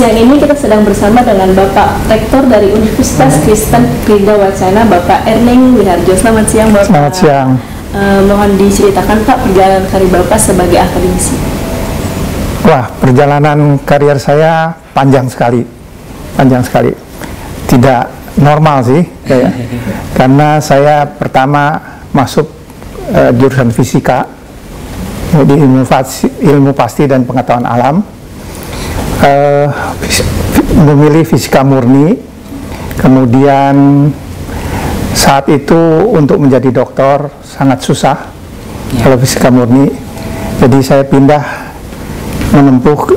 siang ini kita sedang bersama dengan Bapak Rektor dari Universitas Kristen Krida Wacana, Bapak Erning Wiharjo. Selamat siang, Bapak. Selamat siang. Mohon diceritakan, Pak, perjalanan karir Bapak sebagai akademisi. Wah, perjalanan karier saya panjang sekali. Tidak normal sih, karena saya pertama masuk jurusan fisika di ilmu pasti dan pengetahuan alam. Memilih fisika murni, kemudian saat itu untuk menjadi doktor sangat susah kalau fisika murni, jadi saya pindah menempuh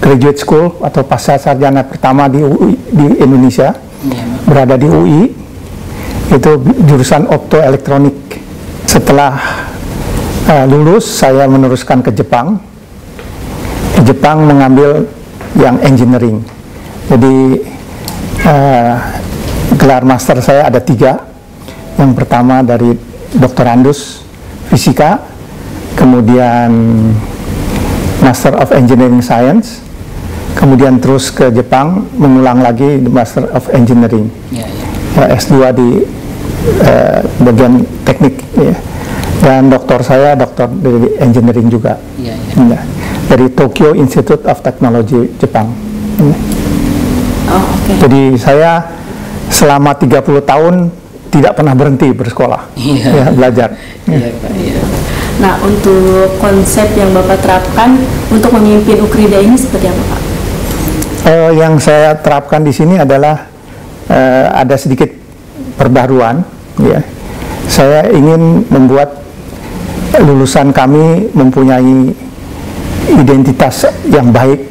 graduate school atau pasca sarjana pertama di Indonesia, berada di UI, itu jurusan optoelektronik. Setelah lulus saya meneruskan ke Jepang. Di Jepang mengambil yang engineering. Jadi gelar master saya ada 3. Yang pertama dari doktorandus fisika, kemudian Master of Engineering Science, kemudian terus ke Jepang mengulang lagi Master of Engineering, S2 di bagian teknik, dan doktor saya doktor dari engineering juga. Dari Tokyo Institute of Technology Jepang. Jadi saya selama 30 tahun tidak pernah berhenti bersekolah, belajar. Nah, untuk konsep yang Bapak terapkan untuk memimpin UKRIDA ini seperti apa, Pak? Yang saya terapkan di sini adalah ada sedikit perbaruan. Saya ingin membuat lulusan kami mempunyai identitas yang baik,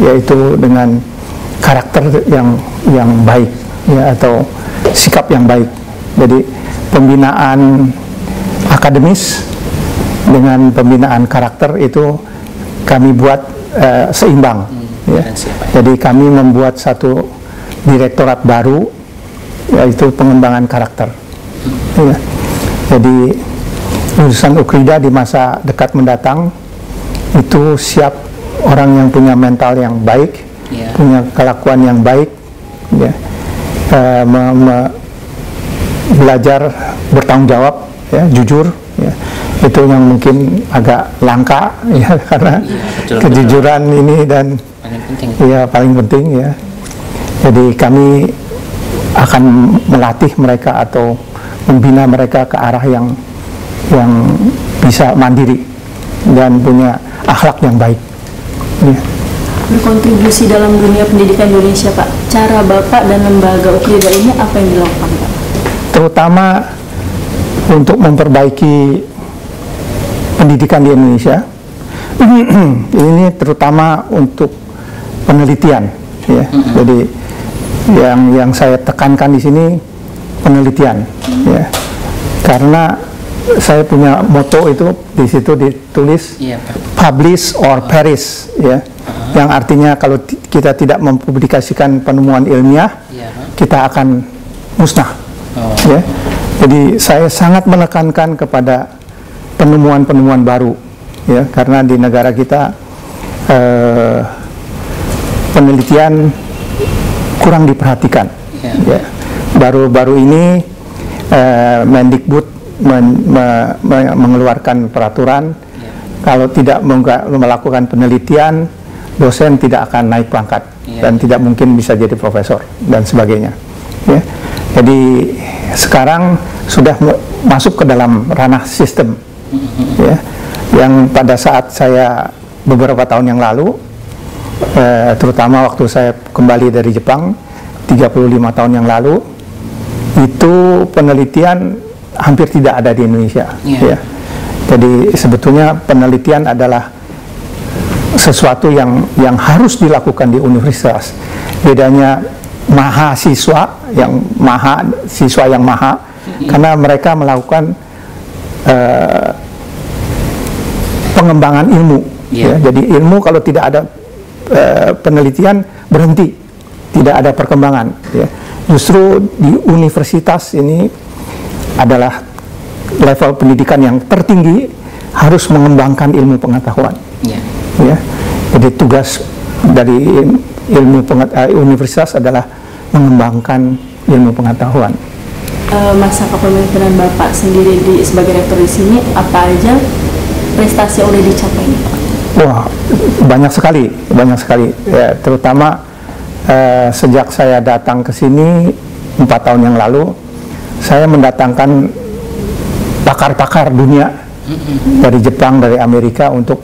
yaitu dengan karakter yang baik, atau sikap yang baik. Jadi pembinaan akademis dengan pembinaan karakter itu kami buat seimbang. Jadi kami membuat satu direktorat baru, yaitu pengembangan karakter. Jadi lulusan UKRIDA di masa dekat mendatang itu siap orang yang punya mental yang baik, punya kelakuan yang baik, belajar bertanggung jawab, jujur, itu yang mungkin agak langka, karena kejujuran ini dan paling penting. Jadi kami akan melatih mereka atau membina mereka ke arah yang bisa mandiri dan punya akhlak yang baik. Berkontribusi dalam dunia pendidikan Indonesia, Pak. Cara Bapak dan lembaga UKRIDA ini apa yang dilakukan, Pak? Terutama untuk memperbaiki pendidikan di Indonesia. Ini terutama untuk penelitian, Jadi yang saya tekankan di sini penelitian, karena saya punya moto itu di situ ditulis publish or perish, yang artinya kalau kita tidak mempublikasikan penemuan ilmiah, kita akan musnah. Jadi saya sangat menekankan kepada penemuan-penemuan baru, karena di negara kita penelitian kurang diperhatikan. Baru-baru ini Mendikbud mengeluarkan peraturan, kalau tidak melakukan penelitian, dosen tidak akan naik pangkat dan tidak mungkin bisa jadi profesor dan sebagainya. Jadi sekarang sudah masuk ke dalam ranah sistem, yang pada saat saya beberapa tahun yang lalu, terutama waktu saya kembali dari Jepang 35 tahun yang lalu, itu penelitian hampir tidak ada di Indonesia. Jadi sebetulnya penelitian adalah sesuatu yang harus dilakukan di universitas. Bedanya mahasiswa yang maha, karena mereka melakukan pengembangan ilmu. Jadi ilmu kalau tidak ada penelitian berhenti, tidak ada perkembangan. Justru di universitas ini adalah level pendidikan yang tertinggi, harus mengembangkan ilmu pengetahuan. Jadi tugas dari universitas adalah mengembangkan ilmu pengetahuan. Masa kepemimpinan Bapak sendiri sebagai rektor di sini, apa aja prestasi yang udah dicapai? Wah, banyak sekali ya, terutama sejak saya datang ke sini 4 tahun yang lalu, saya mendatangkan pakar-pakar dunia dari Jepang, dari Amerika untuk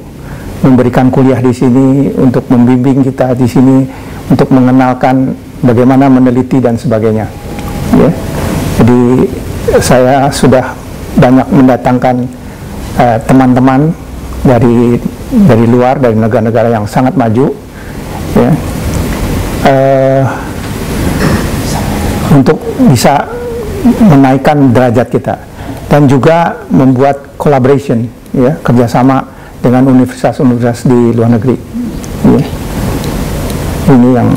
memberikan kuliah di sini, untuk membimbing kita di sini, untuk mengenalkan bagaimana meneliti dan sebagainya. Ya. Jadi saya sudah banyak mendatangkan teman-teman dari luar, dari negara-negara yang sangat maju, ya, untuk bisa menaikkan derajat kita, dan juga membuat collaboration, ya, kerjasama dengan universitas-universitas di luar negeri. Ya. Ini yang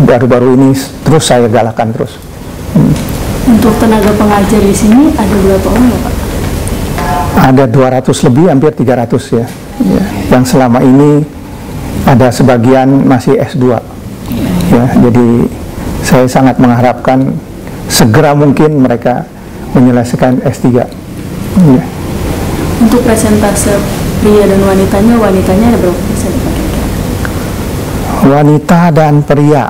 baru-baru ini terus saya galakkan terus. Untuk tenaga pengajar di sini ada berapa orang ya, Pak? Ada 200 lebih, hampir 300 ya. Ya. Yang selama ini ada sebagian masih S2. Ya, jadi saya sangat mengharapkan segera mungkin mereka menyelesaikan S3. Ya. Untuk persentase pria dan wanitanya ada berapa persen? Wanita dan pria.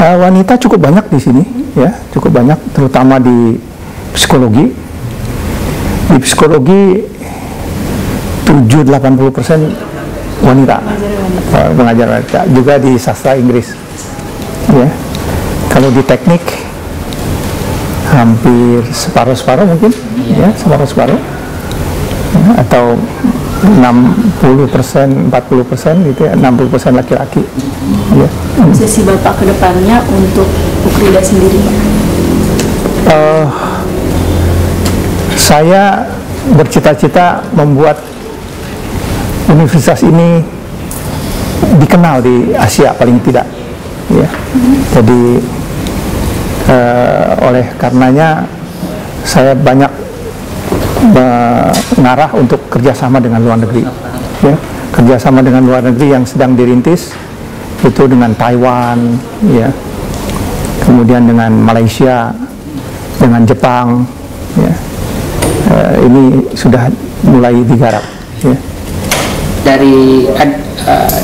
Wanita cukup banyak di sini, ya, cukup banyak, terutama di psikologi. Di psikologi 70-80% wanita, pengajar wanita, juga di sastra Inggris. Ya. Kalau di teknik hampir separuh-separuh mungkin, ya, separuh-separuh, ya, atau 60%, 40% gitu ya, 60% laki-laki. Ya. Sesi Bapak ke depannya untuk UKRIDA sendiri, Pak? Saya bercita-cita membuat universitas ini dikenal di Asia paling tidak. Ya. Jadi oleh karenanya saya banyak mengarah untuk kerjasama dengan luar negeri, ya, kerjasama dengan luar negeri yang sedang dirintis itu dengan Taiwan, ya, kemudian dengan Malaysia, dengan Jepang, ya. Ini sudah mulai digarap, ya.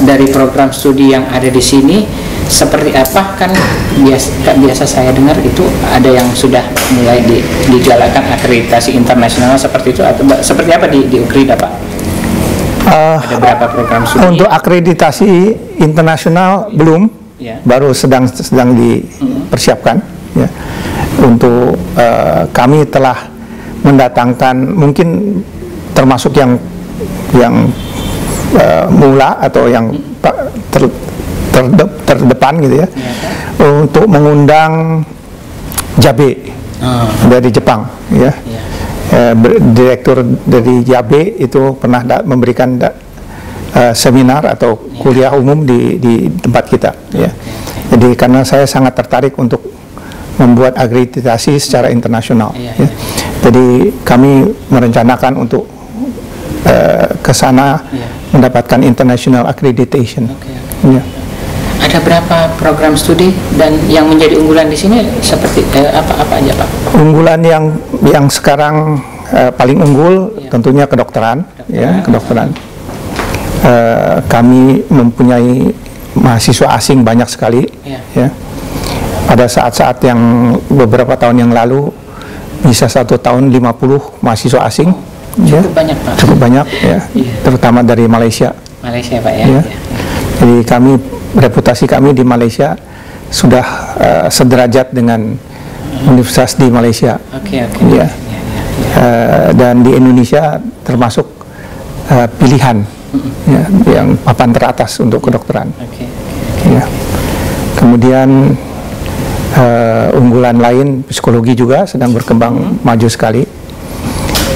Dari program studi yang ada di sini seperti apa, kan biasa saya dengar itu ada yang sudah mulai dijalankan akreditasi internasional seperti itu, atau seperti apa di UKRIDA, Pak? Ada berapa program studi? Untuk akreditasi internasional belum, ya, baru sedang dipersiapkan. Ya. Untuk kami telah mendatangkan, mungkin termasuk yang mula atau yang terdepan gitu ya, untuk mengundang Jabe dari Jepang, ya. Direktur dari Jabe itu pernah memberikan seminar atau kuliah umum di tempat kita, ya. Jadi karena saya sangat tertarik untuk membuat akreditasi secara internasional, ya. Jadi kami merencanakan untuk ke sana mendapatkan international accreditation. Ya. Ada berapa program studi dan yang menjadi unggulan di sini seperti apa aja, Pak? Unggulan yang sekarang paling unggul tentunya kedokteran, ya, kedokteran. Kami mempunyai mahasiswa asing banyak sekali, ya. Pada saat-saat yang beberapa tahun yang lalu bisa 1 tahun 50 mahasiswa asing. Cukup banyak, Pak. Cukup banyak, ya. Terutama dari Malaysia. Malaysia, Pak, ya. Ya. Jadi reputasi kami di Malaysia sudah sederajat dengan universitas di Malaysia. Ya. Dan di Indonesia termasuk pilihan, ya, yang papan teratas untuk kedokteran. Ya. Kemudian unggulan lain, psikologi juga sedang berkembang maju sekali.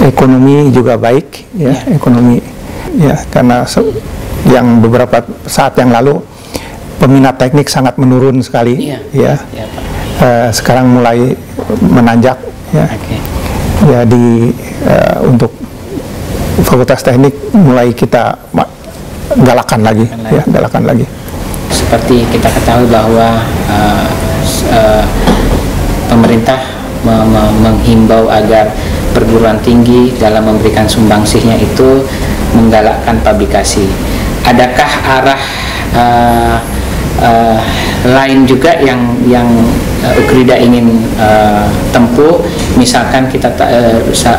Ekonomi juga baik, ya, ekonomi, ya, karena yang beberapa saat yang lalu peminat teknik sangat menurun sekali, ya. Sekarang mulai menanjak, ya. Jadi untuk fakultas teknik mulai kita galakan lagi, ya, galakan lagi. Seperti kita ketahui bahwa pemerintah menghimbau agar perguruan tinggi dalam memberikan sumbangsihnya itu menggalakkan publikasi. Adakah arah lain juga yang Ukrida ingin tempuh? Misalkan kita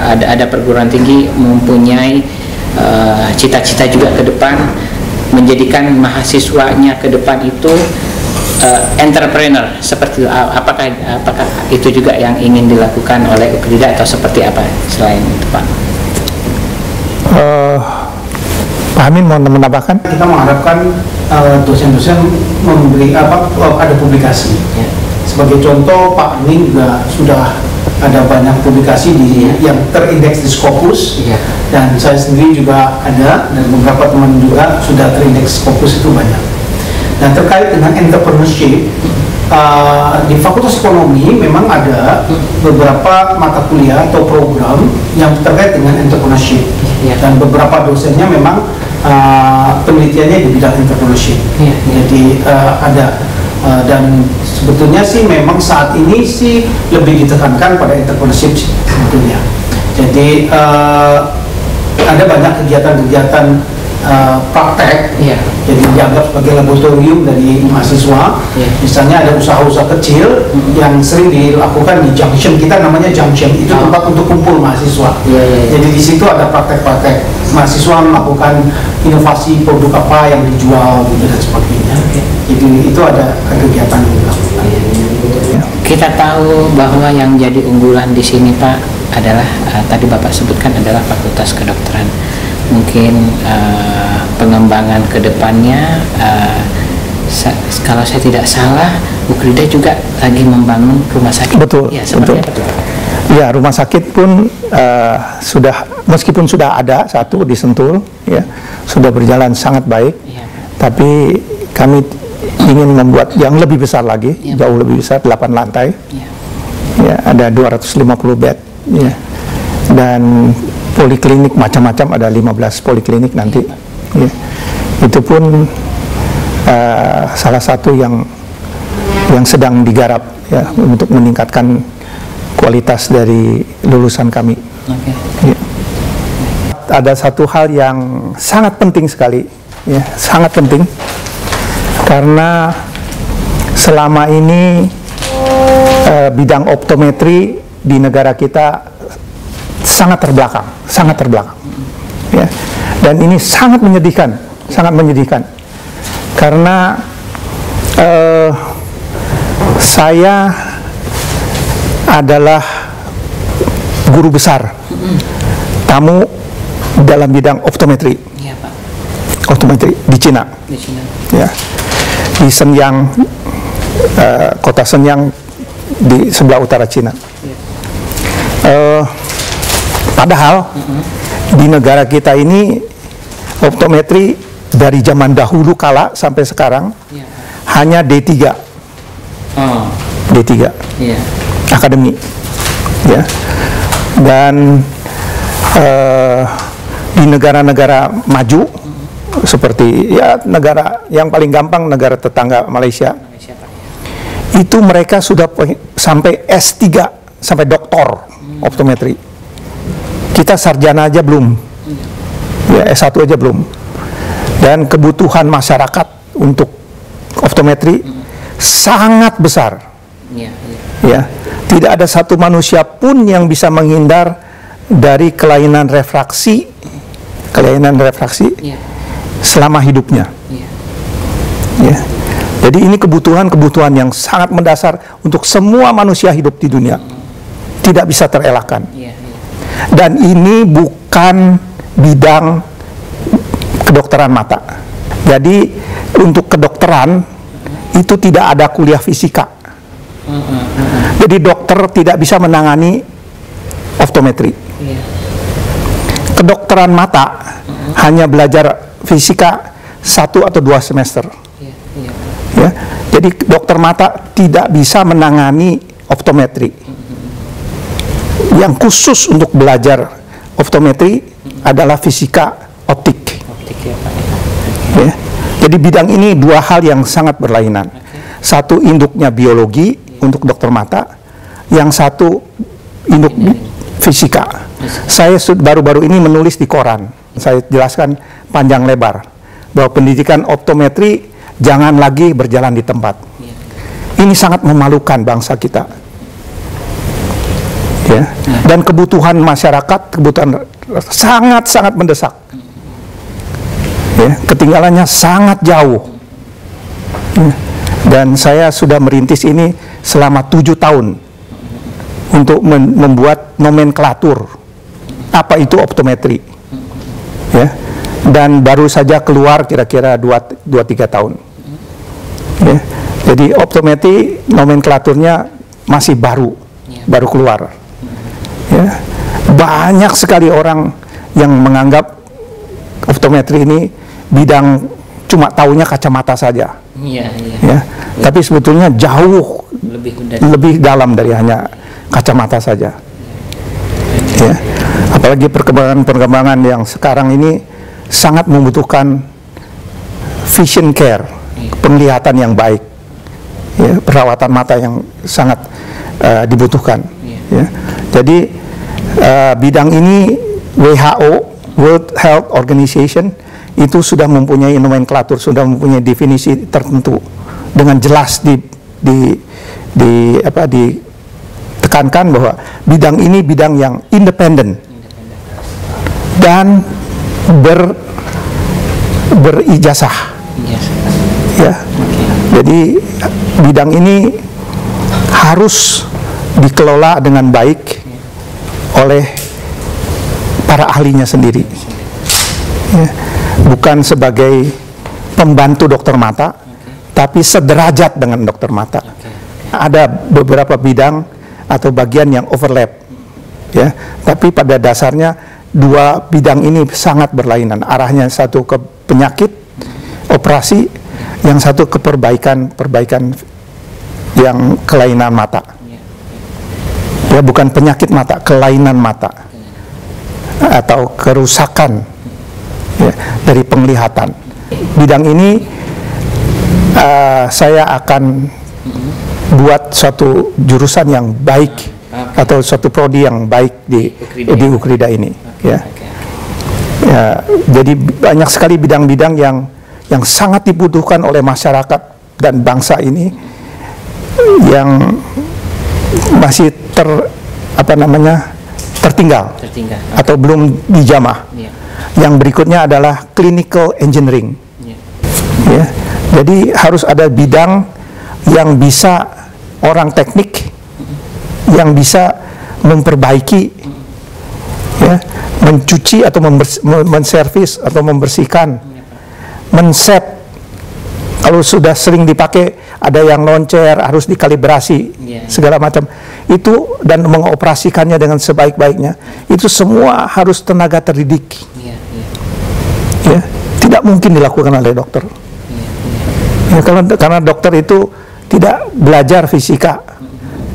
ada perguruan tinggi mempunyai cita-cita juga ke depan, menjadikan mahasiswanya ke depan itu entrepreneur, seperti apakah itu juga yang ingin dilakukan oleh Ukrida atau seperti apa selain itu, Pak? Pak Amin mau menambahkan? Kita mengharapkan dosen-dosen memberi ada publikasi. Ya. Sebagai contoh, Pak Amin juga sudah ada banyak publikasi yang terindeks di Scopus, dan saya sendiri juga ada, dan beberapa teman juga sudah terindeks Scopus itu banyak. Nah, terkait dengan entrepreneurship, di Fakultas Ekonomi memang ada beberapa mata kuliah atau program yang terkait dengan entrepreneurship, dan beberapa dosennya memang penelitiannya di bidang entrepreneurship. Jadi ada. Dan sebetulnya sih memang saat ini sih lebih ditekankan pada entrepreneurship sebetulnya. Jadi ada banyak kegiatan-kegiatan praktek, jadi dianggap sebagai laboratorium dari mahasiswa. Misalnya ada usaha-usaha kecil yang sering dilakukan di junction, kita namanya junction, itu tempat untuk kumpul mahasiswa. Jadi di situ ada praktek-praktek mahasiswa melakukan inovasi produk apa yang dijual gitu dan sebagainya. Jadi itu ada kegiatan yang dilakukan. Kita tahu bahwa yang jadi unggulan di sini, Pak, adalah tadi Bapak sebutkan adalah Fakultas Kedokteran. Mungkin pengembangan ke depannya, kalau saya tidak salah, Ukrida juga lagi membangun rumah sakit. Betul, ya, betul. Betul. Ya, rumah sakit pun sudah, meskipun sudah ada satu di Sentul, ya, sudah berjalan sangat baik. Ya. Tapi kami ingin membuat yang lebih besar lagi, jauh lebih besar, 8 lantai. Ya, ada 250 bed. Ya. Dan poliklinik macam-macam, ada 15 poliklinik nanti. Ya. Itu pun salah satu yang sedang digarap, ya, untuk meningkatkan kualitas dari lulusan kami. Ya. Ada satu hal yang sangat penting sekali, ya, sangat penting, karena selama ini bidang optometri di negara kita sangat terbelakang, ya. Dan ini sangat menyedihkan, karena saya adalah guru besar tamu dalam bidang optometri, optometri di Cina, ya, di Shenyang, kota Shenyang di sebelah utara Cina. Padahal di negara kita ini optometri dari zaman dahulu kala sampai sekarang hanya D3, D3, akademi, ya. Dan di negara-negara maju seperti, ya, negara yang paling gampang, negara tetangga Malaysia, itu mereka sudah sampai S3, sampai doktor optometri. Kita sarjana aja belum, ya, S1 aja belum. Dan kebutuhan masyarakat untuk optometri sangat besar. Ya, tidak ada satu manusia pun yang bisa menghindar dari kelainan refraksi selama hidupnya. Ya. Jadi ini kebutuhan yang sangat mendasar untuk semua manusia hidup di dunia, tidak bisa terelakkan. Dan ini bukan bidang kedokteran mata. Jadi untuk kedokteran itu tidak ada kuliah fisika. Jadi dokter tidak bisa menangani optometri. Kedokteran mata hanya belajar fisika 1 atau 2 semester. Ya, jadi dokter mata tidak bisa menangani optometri. Yang khusus untuk belajar optometri adalah fisika optik. Ya. Jadi bidang ini dua hal yang sangat berlainan. Satu induknya biologi untuk dokter mata, yang satu induk fisika. Saya baru-baru ini menulis di koran, saya jelaskan panjang lebar bahwa pendidikan optometri jangan lagi berjalan di tempat. Ini sangat memalukan bangsa kita. Ya. Dan kebutuhan masyarakat, kebutuhan sangat-sangat mendesak. Ya. Ketinggalannya sangat jauh. Ya. Dan saya sudah merintis ini selama 7 tahun untuk membuat nomenklatur apa itu optometri. Ya. Dan baru saja keluar kira-kira 2-3 tahun. Ya. Jadi optometri nomenklaturnya masih baru keluar. Ya. Banyak sekali orang yang menganggap optometri ini bidang cuma taunya kacamata saja. Ya. Tapi sebetulnya jauh lebih dalam dari hanya kacamata saja. Ya. Apalagi perkembangan yang sekarang ini sangat membutuhkan vision care, penglihatan yang baik, ya, perawatan mata yang sangat dibutuhkan. Ya. Jadi bidang ini WHO, World Health Organization, itu sudah mempunyai nomenklatur, sudah mempunyai definisi tertentu dengan jelas ditekankan bahwa bidang ini bidang yang independen dan berijazah. Ya. Jadi bidang ini harus dikelola dengan baik oleh para ahlinya sendiri. Ya. Bukan sebagai pembantu dokter mata, tapi sederajat dengan dokter mata. Ada beberapa bidang atau bagian yang overlap, ya. Tapi pada dasarnya dua bidang ini sangat berlainan. Arahnya satu ke penyakit, operasi, yang satu ke perbaikan yang kelainan mata. Ya, bukan penyakit mata, kelainan mata atau kerusakan, ya, dari penglihatan. Bidang ini saya akan buat suatu jurusan yang baik atau suatu prodi yang baik di Ukrida ini. Ya. Ya, jadi banyak sekali bidang-bidang yang sangat dibutuhkan oleh masyarakat dan bangsa ini yang masih tertinggal atau belum dijamah. Yang berikutnya adalah clinical engineering. Ya. Jadi harus ada bidang yang bisa orang teknik yang bisa memperbaiki, ya, mencuci atau menservis atau membersihkan, men-set. Kalau sudah sering dipakai, ada yang loncer, harus dikalibrasi, segala macam. Itu dan mengoperasikannya dengan sebaik-baiknya. Itu semua harus tenaga terdidik. Ya, tidak mungkin dilakukan oleh dokter. Ya, karena dokter itu tidak belajar fisika,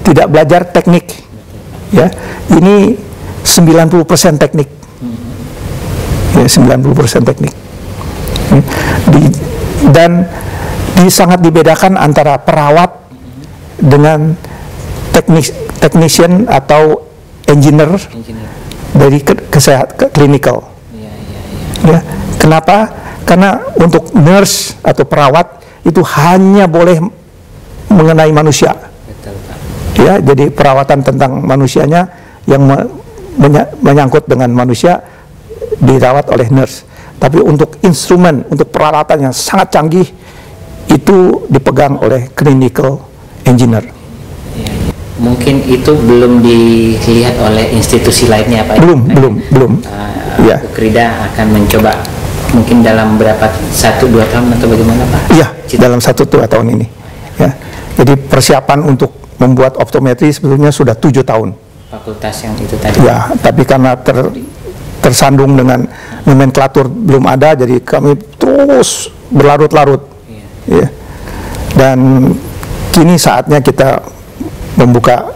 tidak belajar teknik. Ya, ini 90% teknik. Ya, 90% teknik. Ya, dan sangat dibedakan antara perawat dengan technician atau engineer dari kesehatan klinikal. Ya, kenapa? Karena untuk nurse atau perawat itu hanya boleh mengenai manusia. Ya, jadi perawatan tentang manusianya yang menyangkut dengan manusia dirawat oleh nurse. Tapi untuk instrumen, untuk peralatan yang sangat canggih itu dipegang oleh clinical engineer. Mungkin itu belum dilihat oleh institusi lainnya, Pak? Belum. Ya. Ukrida akan mencoba mungkin dalam berapa 1-2 tahun atau bagaimana, Pak? Iya, dalam 1-2 tahun ini. Ya. Jadi persiapan untuk membuat optometri sebetulnya sudah 7 tahun. Fakultas yang itu tadi. Ya, tapi karena tersandung dengan nomenklatur belum ada, jadi kami terus berlarut-larut. Ya. Dan kini saatnya kita membuka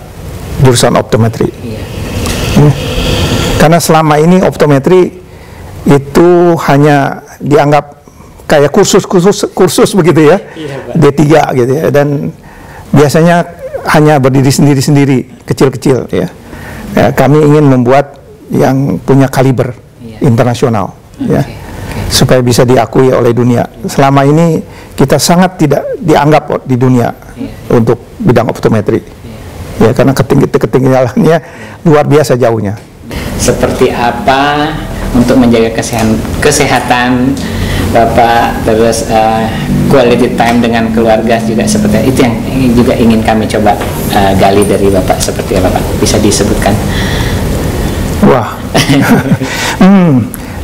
jurusan optometri. Ya. Karena selama ini optometri itu hanya dianggap kayak kursus begitu ya, D3 gitu ya, dan biasanya hanya berdiri sendiri kecil-kecil ya. Kami ingin membuat yang punya kaliber internasional ya, supaya bisa diakui oleh dunia. Selama ini kita sangat tidak dianggap di dunia untuk bidang optometri ya, karena ketinggalannya luar biasa jauhnya. Seperti apa untuk menjaga kesehatan Bapak, terus quality time dengan keluarga juga seperti itu yang juga ingin kami coba gali dari Bapak, seperti apa Pak? Bisa disebutkan? Wah,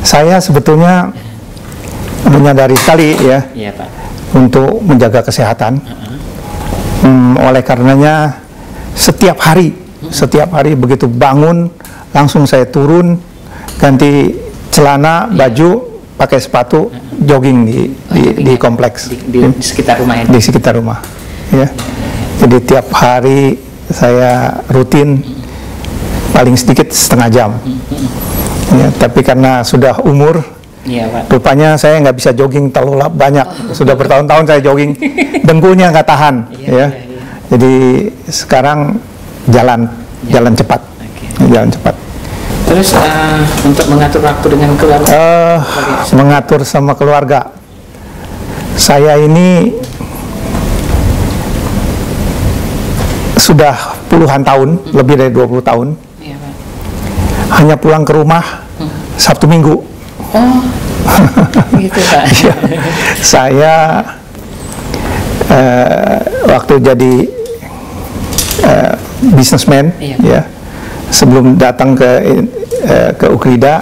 saya sebetulnya menyadari sekali ya, Pak, untuk menjaga kesehatan. Oleh karenanya setiap hari begitu bangun langsung saya turun, ganti celana, baju, pakai sepatu, jogging di kompleks, di sekitar rumah ya? Di sekitar rumah ya. Jadi tiap hari saya rutin paling sedikit setengah jam ya, tapi karena sudah umur, Pak, rupanya saya nggak bisa jogging terlalu banyak. Sudah bertahun-tahun saya jogging, dengkulnya nggak tahan ya. Jadi sekarang jalan cepat, jalan cepat. Terus untuk mengatur waktu dengan keluarga? Mengatur sama keluarga, saya ini sudah puluhan tahun, lebih dari 20 tahun, hanya pulang ke rumah Sabtu Minggu. Oh, gitu Pak. Saya waktu jadi businessman ya, sebelum datang ke Ukrida,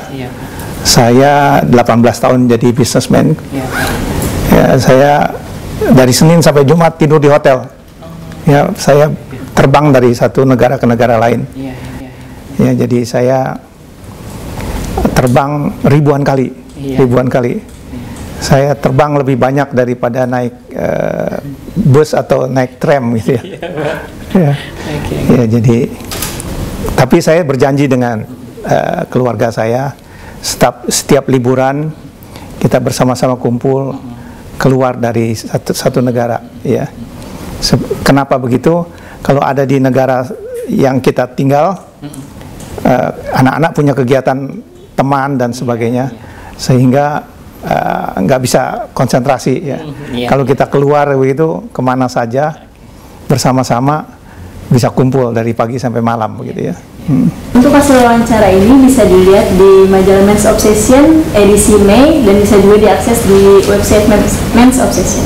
saya 18 tahun jadi businessman. Ya, saya dari Senin sampai Jumat tidur di hotel. Ya, saya terbang dari satu negara ke negara lain. Ya, jadi saya terbang ribuan kali. Saya terbang lebih banyak daripada naik bus atau naik tram gitu ya. Ya, jadi tapi saya berjanji dengan keluarga saya, setiap liburan kita bersama-sama kumpul keluar dari satu negara ya. Kenapa begitu? Kalau ada di negara yang kita tinggal, anak-anak punya kegiatan teman dan sebagainya, sehingga nggak bisa konsentrasi ya. Kalau kita keluar begitu kemana saja bersama-sama, bisa kumpul dari pagi sampai malam begitu ya. Untuk hasil wawancara ini bisa dilihat di majalah Men's Obsession edisi Mei dan bisa juga diakses di website Men's Obsession.